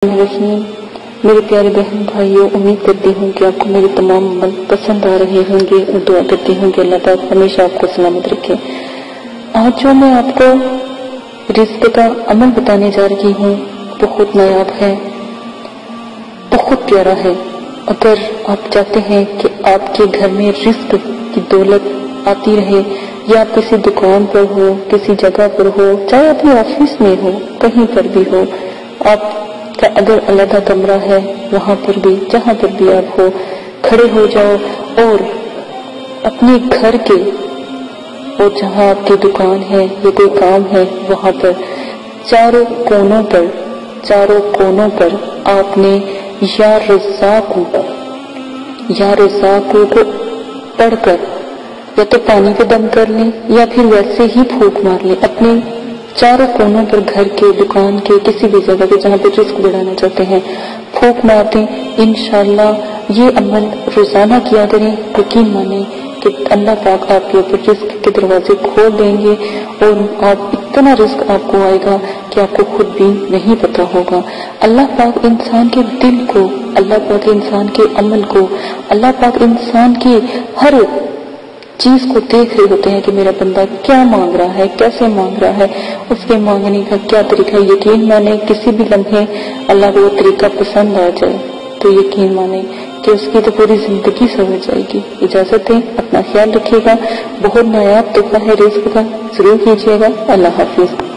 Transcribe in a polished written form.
میرے پیارے بہن بھائیوں، امید کرتی ہوں کہ آپ کو میرے تمام عمل پسند آ رہے ہوں گے اور دعا کرتی ہوں کہ اللہ پاک ہمیشہ آپ کو سلامت رکھے۔ آج جو میں آپ کو رزق کا عمل بتانے جا رہی ہوں بہت نایاب ہے، بہت پیارا ہے۔ اگر آپ چاہتے ہیں کہ آپ کے گھر میں رزق کی دولت آتی رہے، یا آپ کسی دکان پر ہو، کسی جگہ پر ہو، چاہے اپنے آفس میں ہو، کہیں پر بھی ہو، آپ کا اگر علیحدہ کمرہ ہے وہاں پر بھی، جہاں پر بھی آپ ہو، کھڑے ہو جاؤ اور اپنے گھر کے اور جہاں آپ کی دکان ہے یا کوئی کام ہے وہاں پر چاروں کونوں پر آپ نے یا رزاق کو پڑھ کر یا تو پانی پہ دم کر لیں یا پھر ویسے ہی پھونک مار لیں اپنے چاروں کونوں پر، گھر کے، دکان کے، کسی بھی جگہ پہ جہاں پہ رزق بڑھانا چاہتے ہیں پھونک مار دیں۔ انشاءاللہ یہ عمل روزانہ کیا کریں، یقین مانیں کہ اللہ پاک آپ کے اوپر رزق کے دروازے کھول دیں گے اور آپ اتنا رزق آپ کو آئے گا کہ آپ کو خود بھی نہیں پتا ہوگا۔ اللہ پاک انسان کے دل کو، اللہ پاک انسان کے عمل کو، اللہ پاک انسان کی ہر چیز کو دیکھ رہے ہوتے ہیں کہ میرا بندہ کیا مانگ رہا ہے، کیسے مانگ رہا ہے، اس کے مانگنے کا کیا طریقہ ہے۔ یقین مانے کسی بھی لمحے اللہ کو وہ طریقہ پسند آ جائے تو یقین مانے کہ اس کی تو پوری زندگی سنور جائے گی۔ اجازت دیں، اپنا خیال رکھیے گا، بہت نایاب تحفہ ہے رزق کا، ضرور کیجیے گا۔ اللہ حافظ۔